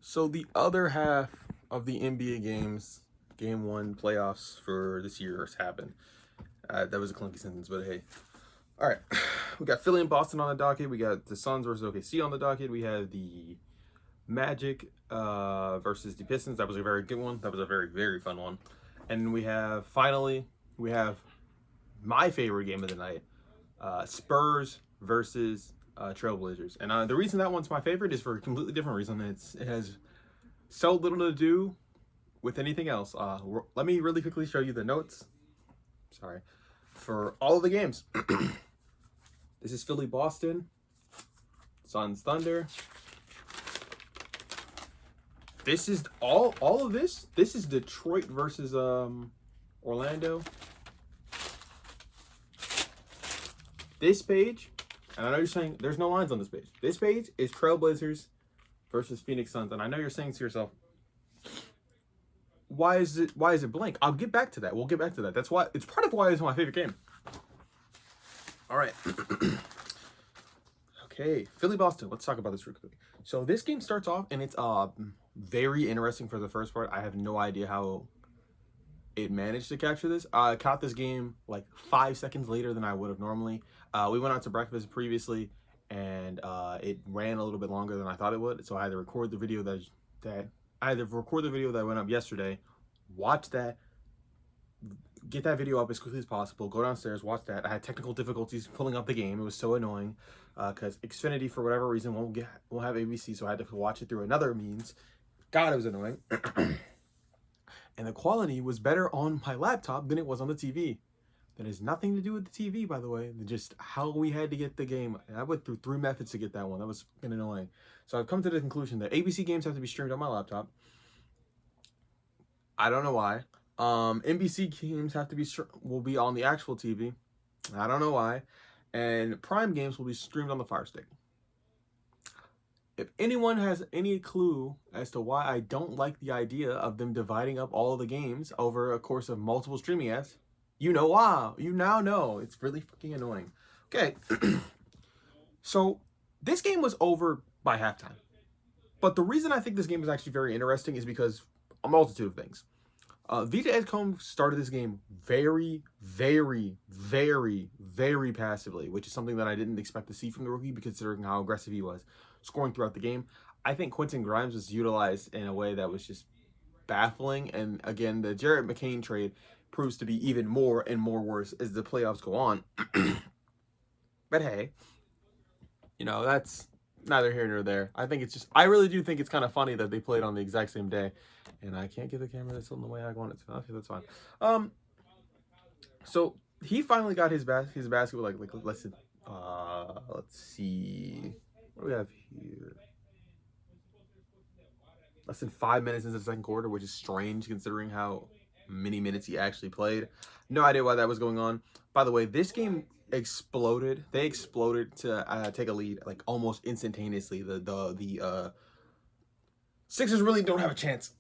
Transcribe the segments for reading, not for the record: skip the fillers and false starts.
So the other half of the NBA games, Game 1 playoffs for this year has happened. That was a clunky sentence, but hey. All right. We got Philly and Boston on the docket. We got the Suns versus OKC on the docket. We have the Magic versus the Pistons. That was a very good one. That was a very, very fun one. And we have my favorite game of the night, Spurs versus Trailblazers. And the reason that one's my favorite is for a completely different reason. It has so little to do with anything else. Let me really quickly show you the notes. Sorry. For all of the games. This is Philly Boston, Suns Thunder. This is all of this. This is Detroit versus Orlando. This page, and I know you're saying there's no lines on this page. This page is Trailblazers versus Phoenix Suns, and I know you're saying to yourself, why is it blank? I'll get back to that. We'll get back to that. That's why it's part of why it's my favorite game. All right. Okay, Philly Boston. Let's talk about this real quick. So this game starts off and it's very interesting for the first part. I have no idea how it managed to capture this. I caught this game like 5 seconds later than I would have normally. We went out to breakfast previously, and it ran a little bit longer than I thought it would. So I had to record the video that went up yesterday, watch that, get that video up as quickly as possible, go downstairs, watch that. I had technical difficulties pulling up the game. It was so annoying because Xfinity, for whatever reason, won't have ABC, so I had to watch it through another means. God, it was annoying. And the quality was better on my laptop than it was on the TV. That has nothing to do with the TV, by the way. Just how we had to get the game. I went through 3 methods to get that one. That was fucking annoying. So I've come to the conclusion that ABC games have to be streamed on my laptop. I don't know why. NBC games will be on the actual TV. I don't know why. And Prime games will be streamed on the Fire Stick. If anyone has any clue as to why I don't like the idea of them dividing up all of the games over a course of multiple streaming apps, you know why. You now know. It's really fucking annoying. Okay. So this game was over by halftime. But the reason I think this game is actually very interesting is because a multitude of things. Vita Edcombe started this game very, very, very, very passively, which is something that I didn't expect to see from the rookie, considering how aggressive he was scoring throughout the game. I think Quentin Grimes was utilized in a way that was just baffling. And again, the Jarrett McCain trade proves to be even more and more worse as the playoffs go on. But hey, that's neither here nor there. I really do think it's kind of funny that they played on the exact same day. And I can't get the camera that's in the way I want it to. Okay, that's fine. So he finally got his basketball like let's see. What do we have here? Less than 5 minutes into the second quarter, which is strange considering how many minutes he actually played. No idea why that was going on. By the way, this game exploded. They exploded to take a lead like almost instantaneously. The Sixers really don't have a chance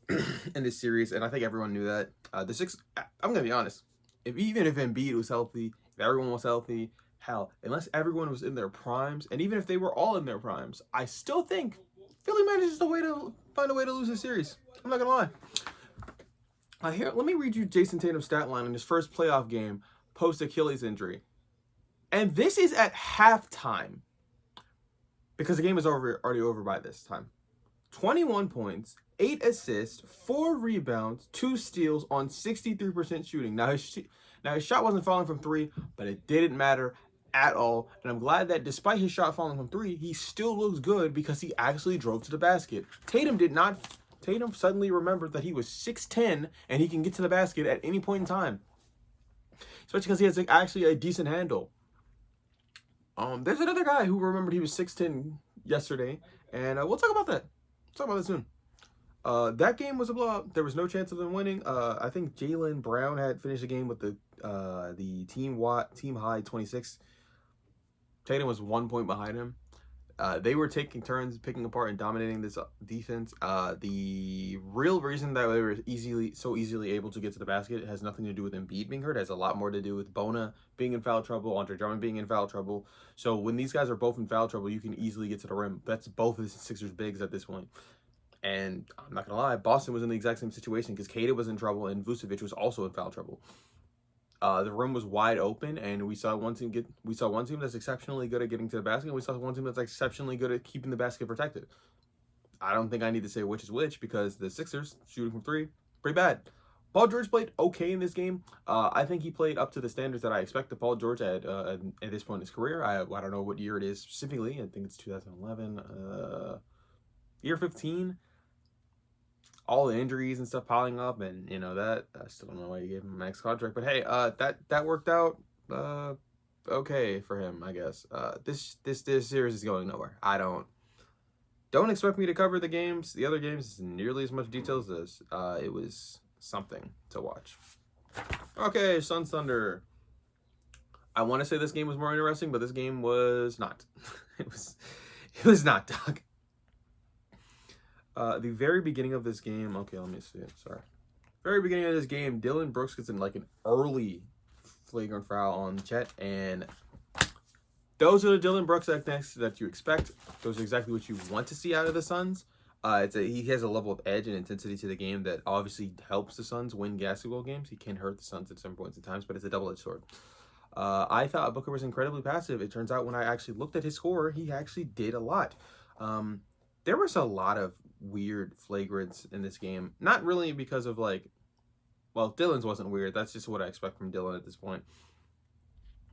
in this series, and I think everyone knew that. I'm gonna be honest. Even if Embiid was healthy, if everyone was healthy, hell, unless everyone was in their primes, and even if they were all in their primes, I still think Philly manages to find a way to lose the series. I'm not gonna lie. Here, let me read you Jason Tatum's stat line in his first playoff game post Achilles injury, and this is at halftime because the game is already over by this time. 21 points, 8 assists, 4 rebounds, 2 steals on 63% shooting. Now his shot wasn't falling from 3, but it didn't matter at all. And I'm glad that despite his shot falling from 3, he still looks good because he actually drove to the basket. Tatum did not. Tatum suddenly remembered that he was 6'10" and he can get to the basket at any point in time. Especially because he has actually a decent handle. There's another guy who remembered he was 6'10" yesterday, and we'll talk about that. Talk about that soon. That game was a blowout. There was no chance of them winning. I think Jaylen Brown had finished the game with the team high 26. Tatum was 1 point behind him. They were taking turns picking apart and dominating this defense. The real reason that they were so easily able to get to the basket has nothing to do with Embiid being hurt. It has a lot more to do with Bona being in foul trouble, Andre Drummond being in foul trouble. So when these guys are both in foul trouble, you can easily get to the rim. That's both of the Sixers bigs at this point. And I'm not going to lie, Boston was in the exact same situation because Cade was in trouble and Vucevic was also in foul trouble. The room was wide open, and we saw one team that's exceptionally good at getting to the basket, and we saw one team that's exceptionally good at keeping the basket protected. I don't think I need to say which is which because the Sixers shooting from three, pretty bad. Paul George played okay in this game. I think he played up to the standards that I expect Paul George at this point in his career. I don't know what year it is specifically. I think it's 2011, year 15. All the injuries and stuff piling up, and you know that I still don't know why you gave him a max contract, but hey, that worked out okay for him, I guess. This series is going nowhere. I don't expect me to cover the games, the other games, nearly as much detail as this. It was something to watch. Okay, Suns Thunder. I want to say this game was more interesting, but this game was not. it was not, dog. The very beginning of this game, okay, let me see it, sorry. Very beginning of this game, Dillon Brooks gets in like an early flagrant foul on Chet, and those are the Dillon Brooks that you expect. Those are exactly what you want to see out of the Suns. He has a level of edge and intensity to the game that obviously helps the Suns win basketball games. He can hurt the Suns at some points at times, but it's a double-edged sword. I thought Booker was incredibly passive. It turns out when I actually looked at his score, he actually did a lot. There was a lot of weird flagrants in this game. Not really because of Dillon's wasn't weird. That's just what I expect from Dillon at this point.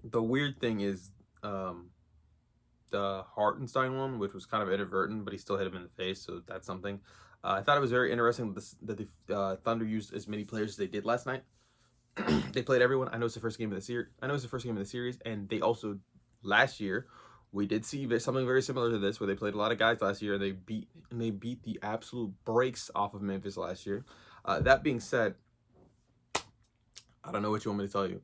The weird thing is the Hartenstein one, which was kind of inadvertent, but he still hit him in the face, so that's something. I thought it was very interesting that the Thunder used as many players as they did last night. They played everyone. I know it's the first game of the series, and they also last year we did see something very similar to this, where they played a lot of guys last year, and they beat the absolute brakes off of Memphis last year. That being said, I don't know what you want me to tell you.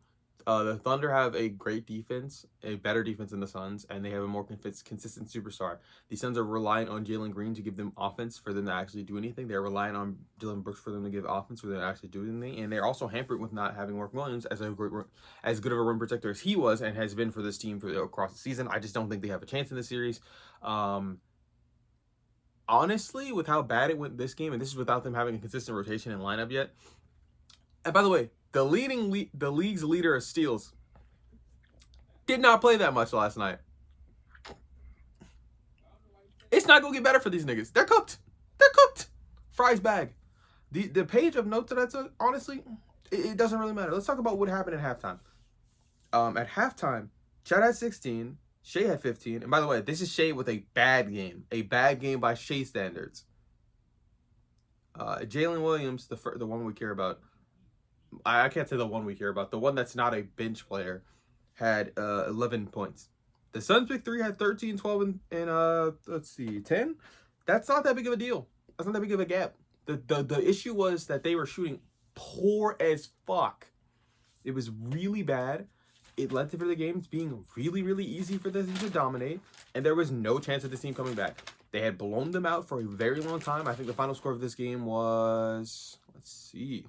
The Thunder have a great defense, a better defense than the Suns, and they have a more consistent superstar. The Suns are relying on Jalen Green to give them offense for them to actually do anything. They're relying on Dillon Brooks for them to give offense for them to actually do anything. And they're also hampered with not having Mark Williams as good of a rim protector as he was and has been for this team across the season. I just don't think they have a chance in this series. Honestly, with how bad it went this game, and this is without them having a consistent rotation and lineup yet. And by the way, the league's leader of steals did not play that much last night. It's not gonna get better for these niggas. They're cooked. Fry's bag. The page of notes that I took, honestly, it doesn't really matter. Let's talk about what happened at halftime. At halftime, Chet had 16, Shea had 15, and by the way, this is Shea with a bad game by Shea standards. Jalen Williams, the one we care about. I can't say the one we care about. The one that's not a bench player had 11 points. The Suns big three had 13, 12, and 10. That's not that big of a deal. That's not that big of a gap. The issue was that they were shooting poor as fuck. It was really bad. It led to the games being really, really easy for them to dominate, and there was no chance of this team coming back. They had blown them out for a very long time. I think the final score of this game was, let's see.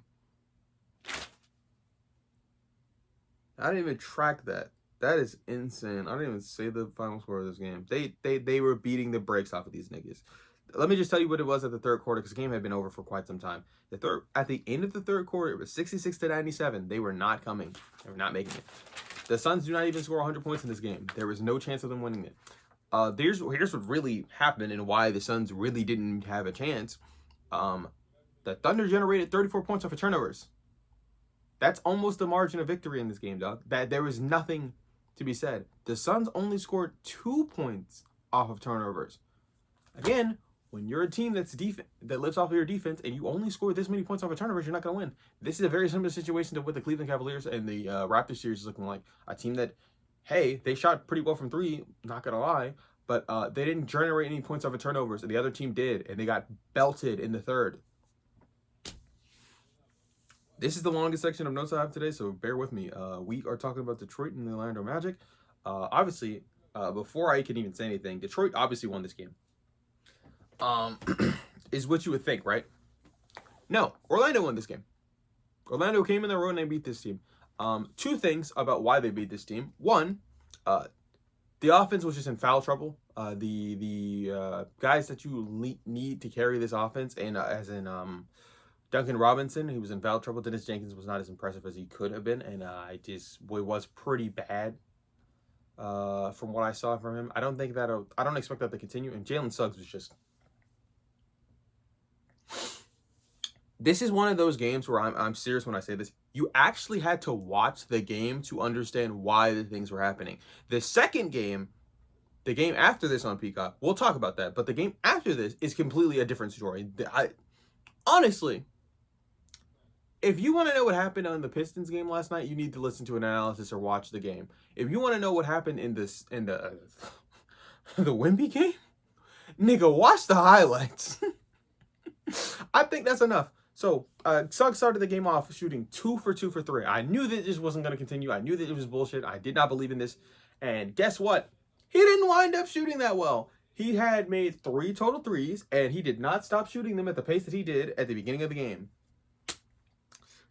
I didn't even track that. That is insane. I didn't even say the final score of this game. They were beating the brakes off of these niggas. Let me just tell you what it was at the third quarter, because the game had been over for quite some time. At the end of the third quarter, it was 66-97. They were not coming. They were not making it. The Suns do not even score 100 points in this game. There was no chance of them winning it. Here's what really happened and why the Suns really didn't have a chance. The Thunder generated 34 points off of turnovers. That's almost the margin of victory in this game, dog. That there was nothing to be said. The Suns only scored 2 points off of turnovers. Again, when you're a team that lives off of your defense and you only score this many points off of turnovers, you're not going to win. This is a very similar situation to what the Cleveland Cavaliers and the Raptors series is looking like. A team that, hey, they shot pretty well from three, not going to lie, but they didn't generate any points off of turnovers, and the other team did, and they got belted in the third. This is the longest section of notes I have today, so bear with me. We are talking about Detroit and the Orlando Magic. Obviously, before I can even say anything, Detroit obviously won this game. Is what you would think, right? No, Orlando won this game. Orlando came in the road and they beat this team. Two things about why they beat this team. One, the offense was just in foul trouble. The guys that you need to carry this offense, and as in Duncan Robinson, he was in foul trouble. Dennis Jenkins was not as impressive as he could have been, and it was pretty bad from what I saw from him. I don't expect that to continue. And Jalen Suggs was just. This is one of those games where I'm serious when I say this. You actually had to watch the game to understand why the things were happening. The second game, the game after this on Peacock, we'll talk about that. But the game after this is completely a different story. Honestly, if you want to know what happened on the Pistons game last night, you need to listen to an analysis or watch the game. If you want to know what happened in the the Wemby game, nigga, watch the highlights. I think that's enough. So, Suggs started the game off shooting 2 for 2 for 3. I knew that this wasn't going to continue. I knew that it was bullshit. I did not believe in this. And guess what? He didn't wind up shooting that well. He had made 3 total threes, and he did not stop shooting them at the pace that he did at the beginning of the game.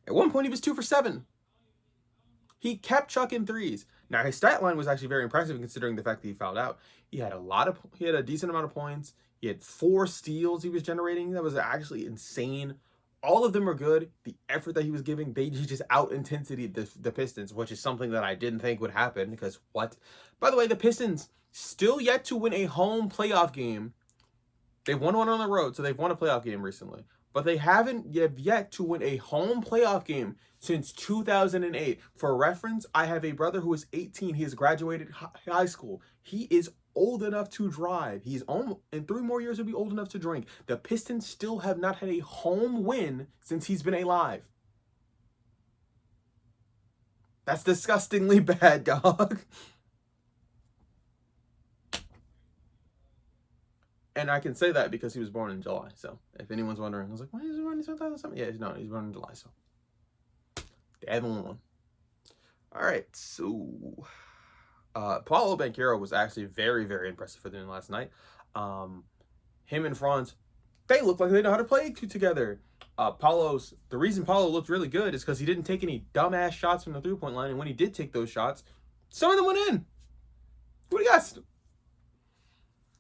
At one point, he was 2 for 7. He kept chucking threes. Now, his stat line was actually very impressive considering the fact that he fouled out. He had a decent amount of points. He had 4 steals he was generating. That was actually insane. All of them are good. The effort that he was giving, he just out-intensity the Pistons, which is something that I didn't think would happen because what? By the way, the Pistons still yet to win a home playoff game. They've won one on the road, so they've won a playoff game recently. But they haven't yet to win a home playoff game since 2008. For reference, I have a brother who is 18. He has graduated high school. He is old enough to drive. He's in 3 more years he'll be old enough to drink. The Pistons still have not had a home win since he's been alive. That's disgustingly bad, dog. And I can say that because he was born in July. So if anyone's wondering, I was like, why is he born in 2007? Yeah, no, he's born in July. So they haven't won one. All right, so Paolo Banchero was actually very, very impressive for them last night. Him and Franz, they look like they know how to play together. The reason Paolo looked really good is because he didn't take any dumbass shots from the 3-point line, and when he did take those shots, some of them went in. What do you guys?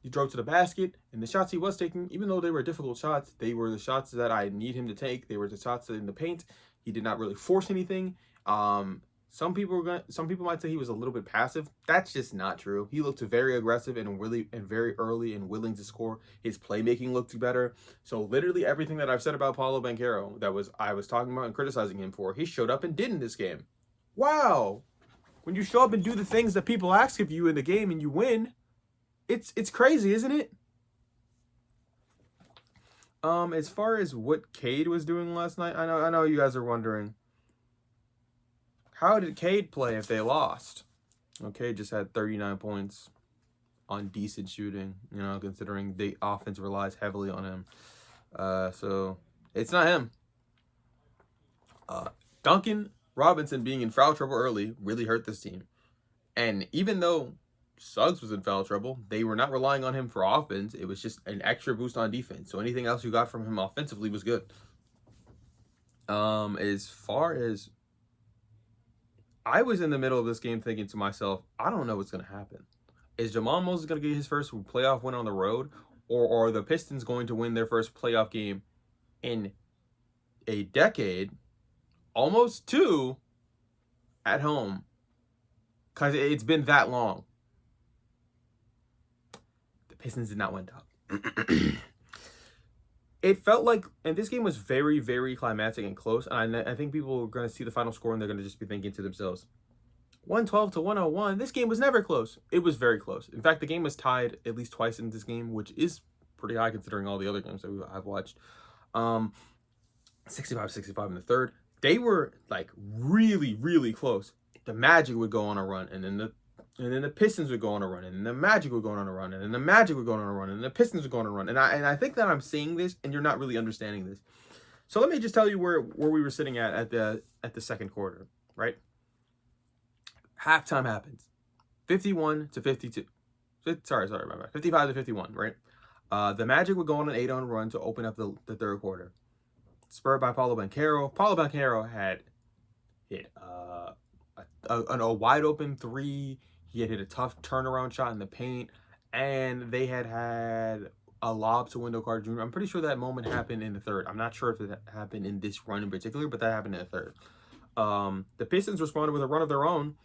He drove to the basket, and the shots he was taking, even though they were difficult shots, they were the shots that I need him to take. They were the shots in the paint. He did not really force anything. Some people might say he was a little bit passive. That's just not true. He looked very aggressive and very early and willing to score. His playmaking looked better. So literally everything that I've said about Paolo Banchero I was talking about and criticizing him for, he showed up and did in this game. Wow. When you show up and do the things that people ask of you in the game and you win, it's crazy, isn't it? As far as what Cade was doing last night, I know you guys are wondering, how did Cade play if they lost? Well, Cade just had 39 points on decent shooting, considering the offense relies heavily on him. So it's not him. Duncan Robinson being in foul trouble early really hurt this team. And even though Suggs was in foul trouble, they were not relying on him for offense. It was just an extra boost on defense. So anything else you got from him offensively was good. As far as I was in the middle of this game thinking to myself, I don't know what's going to happen. Is Jamal Moses going to get his first playoff win on the road? Or are the Pistons going to win their first playoff game in a decade, almost 2, at home? Because it's been that long. The Pistons did not win, dog. It felt like, and this game was very, very climactic and close. And I think people are going to see the final score and they're going to just be thinking to themselves, 112 to 101. This game was never close. It was very close. In fact, the game was tied at least twice in this game, which is pretty high considering all the other games that I've watched. 65-65 in the third. They were like really, really close. The Magic would go on a run, and then the Pistons would go on a run, and then the Magic would go on a run, and then the Magic would go on a run, and the Pistons would go on a run. And I think that I'm seeing this, and you're not really understanding this. So let me just tell you where we were sitting at the second quarter, right? Halftime happens, 51 to 52. Sorry, my bad. 55 to 51, right? The Magic would go on an 8-on run to open up the third quarter, spurred by Paolo Banchero. Paolo Banchero had hit a wide open 3. He had hit a tough turnaround shot in the paint, and they had a lob to Wendell Carter Jr. I'm pretty sure that moment happened in the third. I'm not sure if it happened in this run in particular, but that happened in the third. The Pistons responded with a run of their own.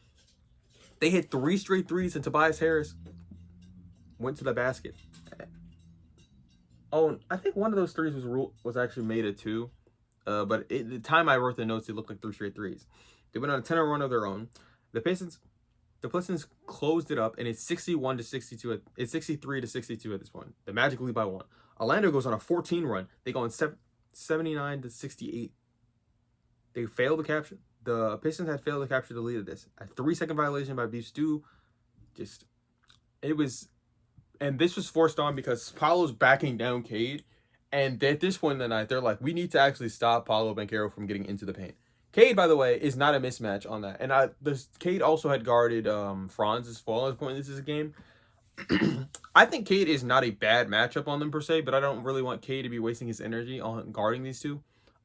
They hit 3 straight threes, and Tobias Harris went to the basket. Oh, I think one of those threes was actually made at 2. But the time I wrote the notes, it looked like 3 straight threes. They went on a 10-0 run of their own. The Pistons closed it up, and it's 61 to 62. It's 63 to 62 at this point. The Magic lead by 1. Orlando goes on a 14 run. They go on 79 to 68. They failed to capture. The Pistons had failed to capture the lead of this. A 3-second violation by Beef Stew. And this was forced on because Paolo's backing down Cade. And at this point in the night, they're like, we need to actually stop Paolo Banchero from getting into the paint. Cade, by the way, is not a mismatch on that. And Cade also had guarded Franz's fall at this point. This is a game. I think Cade is not a bad matchup on them per se, but I don't really want Cade to be wasting his energy on guarding these two.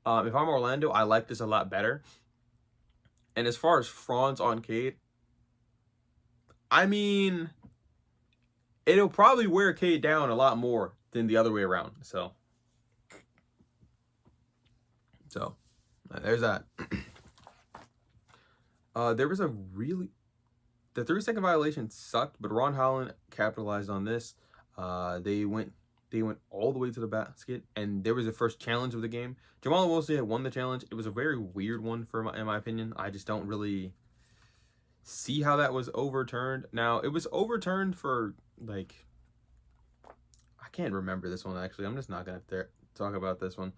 If I'm Orlando, I like this a lot better. And as far as Franz on Cade, I mean, it'll probably wear Cade down a lot more than the other way around. So there's that. There was the 3-second violation sucked, but Ron Holland capitalized on this. They went all the way to the basket, and there was the first challenge of the game. Jamal Wilson had won the challenge. It was a very weird one in my opinion. I just don't really see how that was overturned. Now, it was overturned for, like, I can't remember this one, actually. I'm just not going to talk about this one.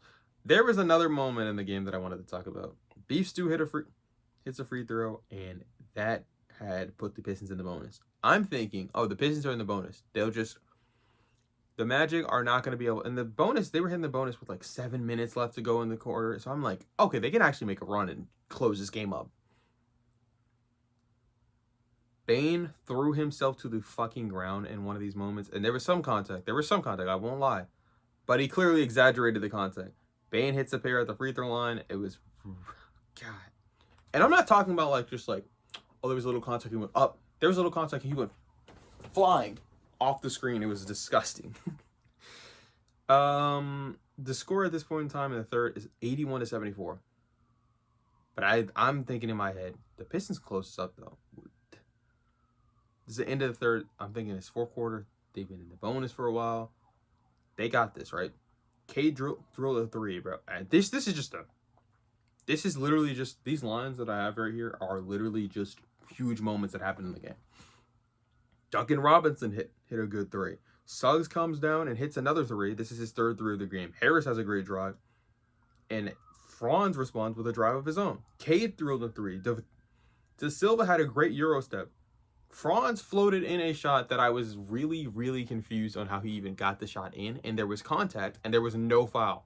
There was another moment in the game that I wanted to talk about. Beef Stew hits a free throw, and that had put the Pistons in the bonus. I'm thinking, oh, the Pistons are in the bonus. The Magic are not going to be able, and the bonus, they were hitting the bonus with like 7 minutes left to go in the quarter. So I'm like, okay, they can actually make a run and close this game up. Bane threw himself to the fucking ground in one of these moments, and there was some contact. I won't lie. But he clearly exaggerated the contact. Bane hits a pair at the free throw line. It was, God. And I'm not talking about oh, there was a little contact, he went up. There was a little contact, he went flying off the screen. It was disgusting. The score at this point in time in the third is 81 to 74. But I'm thinking in my head, the Pistons close this up though. This is the end of the third. I'm thinking it's fourth quarter. They've been in the bonus for a while. They got this, right? Cade drilled a 3, bro. And this is literally just, these lines that I have right here are literally just huge moments that happened in the game. Duncan Robinson hit a good 3. Suggs comes down and hits another 3. This is his third 3 of the game. Harris has a great drive. And Franz responds with a drive of his own. Cade drilled a 3. De Silva had a great Euro step. Franz floated in a shot that I was really, really confused on how he even got the shot in. And there was contact, and there was no foul.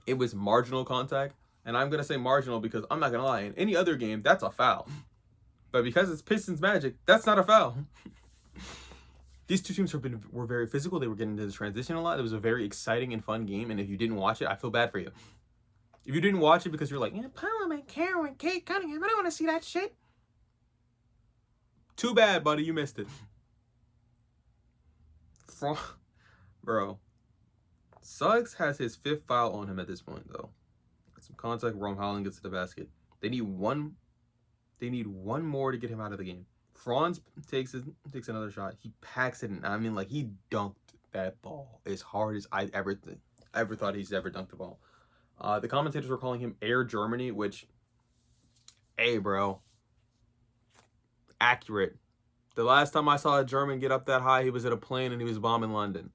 It was marginal contact. And I'm going to say marginal because I'm not going to lie. In any other game, that's a foul. But because it's Pistons Magic, that's not a foul. These two teams were very physical. They were getting into the transition a lot. It was a very exciting and fun game. And if you didn't watch it, I feel bad for you. If you didn't watch it because you're like, Paolo Banchero and Cade Cunningham, I don't want to see that shit. Too bad, buddy. You missed it. Bro. Suggs has his 5th foul on him at this point, though. Some contact. Ron Holland gets to the basket. They need one more to get him out of the game. Franz takes another shot. He packs it in. I mean, he dunked that ball as hard as I ever thought he's ever dunked a ball. The commentators were calling him Air Germany, which, hey, bro, accurate. The last time I saw a German get up that high, he was at a plane and he was bombing London.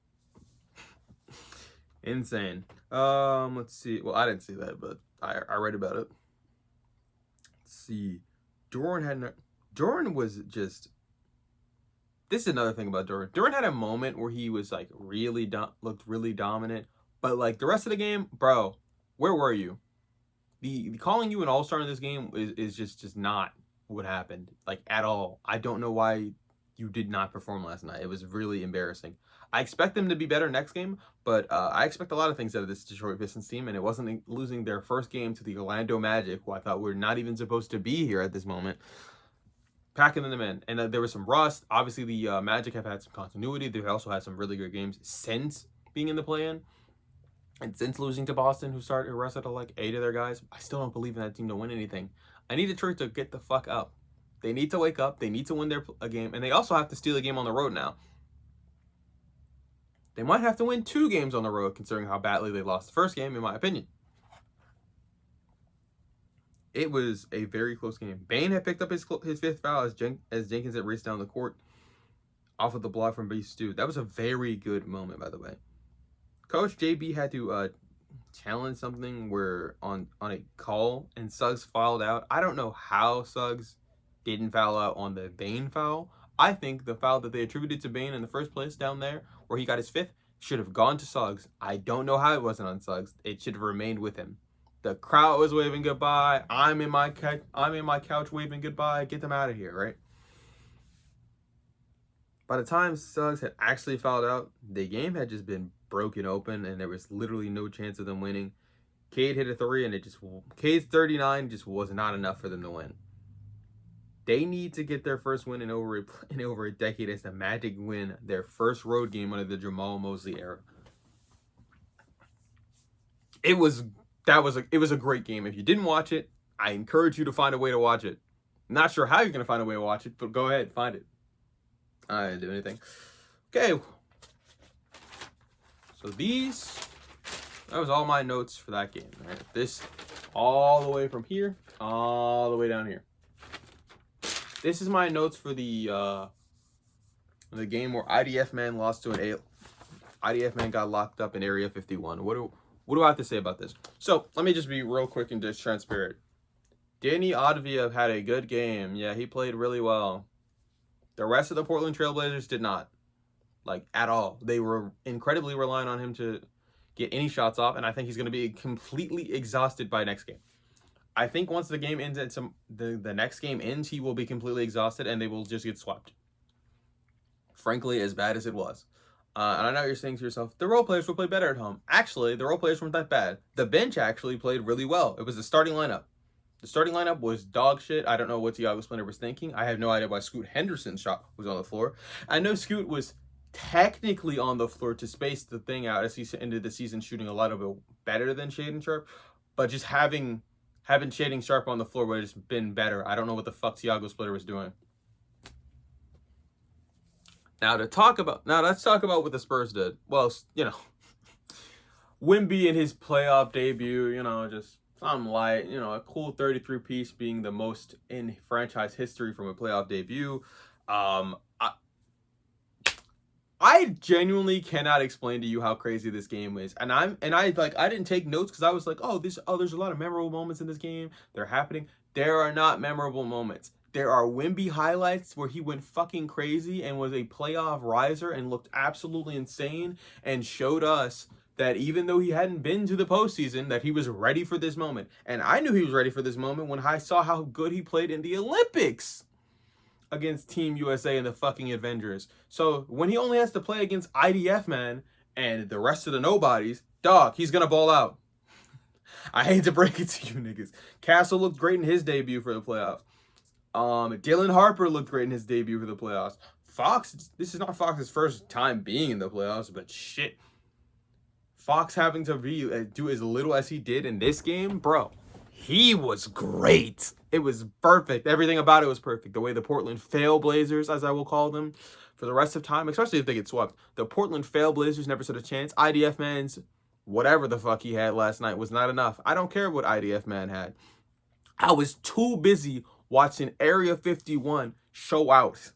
Insane. Let's see. Well, I didn't see that, but I read about it. Let's see. Duran was just. This is another thing about Duran. Duran had a moment where he was looked really dominant, but the rest of the game, bro, where were you? The calling you an all-star in this game is just not what happened, at all. I don't know why you did not perform last night. It was really embarrassing. I expect them to be better next game, but I expect a lot of things out of this Detroit Pistons team, and it wasn't losing their first game to the Orlando Magic, who I thought were not even supposed to be here at this moment. packing them in. And there was some rust. Obviously, the Magic have had some continuity. They've also had some really good games since being in the play-in. And since losing to Boston, who rested like 8 of their guys, I still don't believe in that team to win anything. I need Detroit to get the fuck up. They need to wake up. They need to win a game. And they also have to steal a game on the road now. They might have to win 2 games on the road, considering how badly they lost the first game, in my opinion. It was a very close game. Bane had picked up his 5th foul as Jenkins had raced down the court off of the block from Beast Stew. That was a very good moment, by the way. Coach JB had to challenge something where on a call, and Suggs fouled out. I don't know how Suggs didn't foul out on the Bane foul. I think the foul that they attributed to Bane in the first place down there, where he got his 5th, should have gone to Suggs. I don't know how it wasn't on Suggs. It should have remained with him. The crowd was waving goodbye. I'm in my couch waving goodbye. Get them out of here, right? By the time Suggs had actually fouled out, the game had just been broken open, and there was literally no chance of them winning. Cade hit a 3, and Cade's 39 just was not enough for them to win. They need to get their first win in over a decade as the Magic win their first road game under the Jamal Mosley era. It was a great game. If you didn't watch it, I encourage you to find a way to watch it. Not sure how you're going to find a way to watch it, but go ahead, find it. I didn't do anything. Okay. So that was all my notes for that game. Right? This all the way from here, all the way down here. This is my notes for the game where IDF man lost to IDF man got locked up in Area 51. What do I have to say about this? So let me just be real quick and just transparent. Danny Adviev had a good game. Yeah, he played really well. The rest of the Portland Trailblazers did not. Like, at all. They were incredibly relying on him to get any shots off, and I think he's going to be completely exhausted by next game. I think once the game ends and the next game ends, he will be completely exhausted, and they will just get swept. Frankly, as bad as it was. And I know you're saying to yourself, the role players will play better at home. Actually, the role players weren't that bad. The bench actually played really well. It was the starting lineup. The starting lineup was dog shit. I don't know what Thiago Splitter was thinking. I have no idea why Scoot Henderson's shot was on the floor. I know Scoot was technically on the floor to space the thing out as he ended the season shooting a lot of it better than Shaedon Sharpe. But just having Shaedon Sharpe on the floor would have just been better. I don't know what the fuck Thiago Splitter was doing. Now let's talk about what the Spurs did. Well, Wemby in his playoff debut, just something light, a cool 33 piece being the most in franchise history from a playoff debut. I genuinely cannot explain to you how crazy this game is. And I didn't take notes because I was like, there's a lot of memorable moments in this game. They're happening. There are not memorable moments. There are Wemby highlights where he went fucking crazy and was a playoff riser and looked absolutely insane and showed us that even though he hadn't been to the postseason, that he was ready for this moment. And I knew he was ready for this moment when I saw how good he played in the Olympics against Team USA and the fucking Avengers. So when he only has to play against IDF man and the rest of the nobodies, dog, he's gonna ball out. I hate to break it to you niggas. Castle looked great in his debut for the playoffs. Dylan Harper looked great in his debut for the playoffs. Fox, this is not Fox's first time being in the playoffs, but shit. Fox having to do as little as he did in this game, bro, he was great. It was perfect. Everything about it was perfect. The way the Portland Failblazers, as I will call them, for the rest of time, especially if they get swept, the Portland Failblazers never stood a chance. IDF man's whatever the fuck he had last night was not enough. I don't care what IDF man had. I was too busy watching Area 51 show out.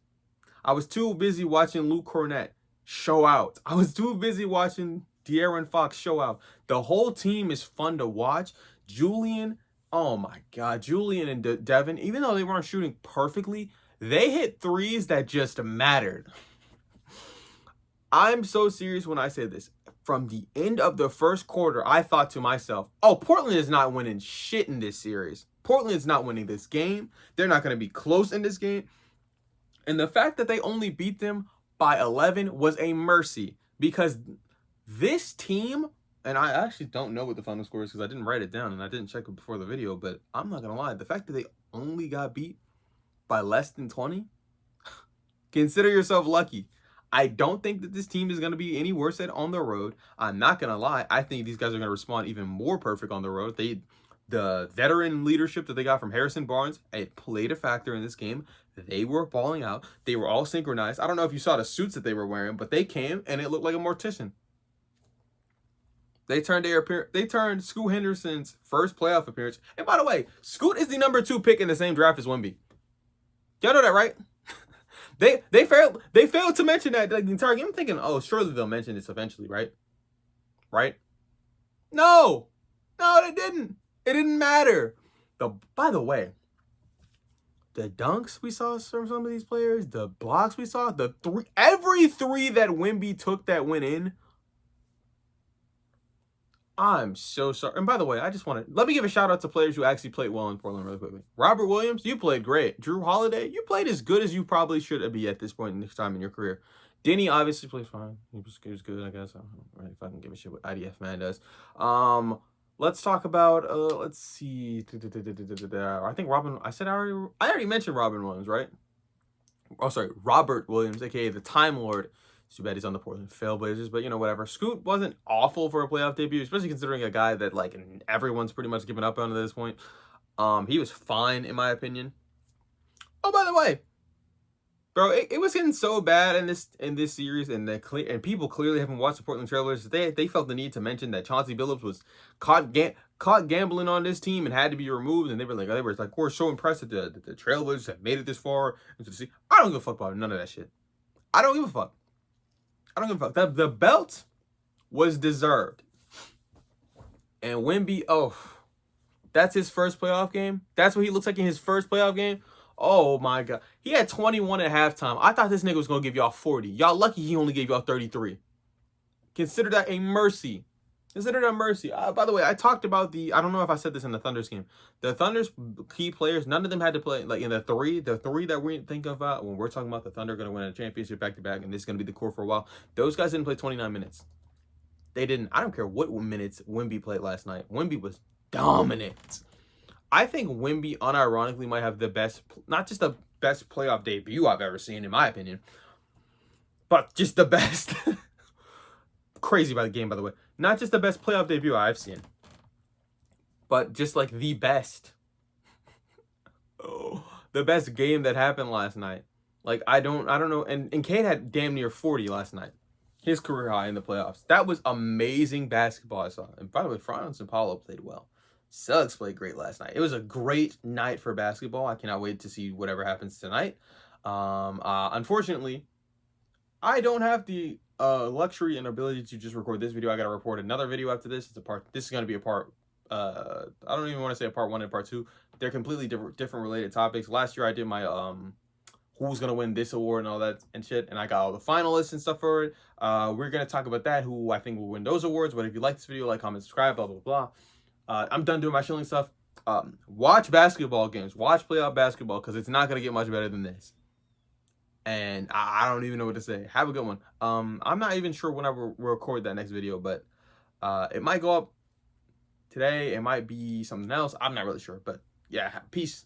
I was too busy watching Luke Cornett show out. I was too busy watching De'Aaron Fox show out. The whole team is fun to watch. Julian, oh my God, Julian and Devin, even though they weren't shooting perfectly, they hit threes that just mattered. I'm so serious when I say this. From the end of the first quarter, I thought to myself, Portland is not winning shit in this series. Portland is not winning this game. They're not going to be close in this game. And the fact that they only beat them by 11 was a mercy, because this team, and I actually don't know what the final score is because I didn't write it down and I didn't check it before the video, but I'm not going to lie. The fact that they only got beat by less than 20? Consider yourself lucky. I don't think that this team is going to be any worse at on the road. I'm not going to lie. I think these guys are going to respond even more perfect on the road. The veteran leadership that they got from Harrison Barnes, it played a factor in this game. They were balling out. They were all synchronized. I don't know if you saw the suits that they were wearing, but they came and it looked like a mortician. They turned Scoot Henderson's first playoff appearance. And by the way, Scoot is the number 2 pick in the same draft as Wemby. Y'all know that, right? They failed to mention that like the entire game. I'm thinking, oh, surely they'll mention this eventually, right? Right? No, they didn't. It didn't matter. By the way, the dunks we saw from some of these players, the blocks we saw, every three that Wemby took that went in. I'm so sorry. And by the way, let me give a shout out to players who actually played well in Portland really quickly. Robert Williams, you played great. Drew Holiday, you played as good as you probably should be at this point in this time in your career. Denny obviously plays fine. He was good, I guess. I don't know if I can give a shit what IDF man does. Let's talk about let's see. I think I already mentioned Robin Williams, right? Oh, sorry, Robert Williams, aka the Time Lord. It's too bad he's on the Portland Trailblazers, but you know, whatever. Scoot wasn't awful for a playoff debut, especially considering a guy that like everyone's pretty much given up on at this point. He was fine in my opinion. Oh, by the way, bro, it was getting so bad in this series, and people clearly haven't watched the Portland Trailblazers. They felt the need to mention that Chauncey Billups was caught gambling on this team and had to be removed, and they were like, we're so impressed that the Trailblazers have made it this far into the season. I don't give a fuck about none of that shit. I don't give a fuck. The belt was deserved. And Wemby, that's his first playoff game? That's what he looks like in his first playoff game? Oh my God. He had 21 at halftime. I thought this nigga was going to give y'all 40. Y'all lucky he only gave y'all 33. Consider that a mercy. Consider that a mercy. By the way, I talked about I don't know if I said this in the Thunder's game. The Thunder's key players, none of them had to play, like in the three that we think about when we're talking about the Thunder going to win a championship back-to-back, and this is going to be the core for a while. Those guys didn't play 29 minutes. They didn't. I don't care what minutes Wemby played last night. Wemby was dominant. I think Wemby unironically might have the best, not just the best playoff debut I've ever seen, in my opinion, but just the best. Crazy by the game, by the way. Not just the best playoff debut I've seen, but just like the best. The best game that happened last night. Like, I don't know. And Cade had damn near 40 last night. His career high in the playoffs. That was amazing basketball I saw. And by the way, Franz and Paulo played well. Suggs played great last night. It was a great night for basketball. I cannot wait to see whatever happens tonight. Unfortunately, I don't have the luxury and ability to just record this video. I got to record another video after this. This is going to be a part. I don't even want to say a part 1 and part 2. They're completely different related topics. Last year I did my who's going to win this award and all that and shit, and I got all the finalists and stuff for it. We're going to talk about that, who I think will win those awards. But if you like this video, like, comment, subscribe, blah, blah, blah. I'm done doing my shilling stuff. Watch basketball games. Watch playoff basketball, because it's not going to get much better than this. And I don't even know what to say. Have a good one. I'm not even sure when I will record that next video, but it might go up today. It might be something else. I'm not really sure. But yeah, peace.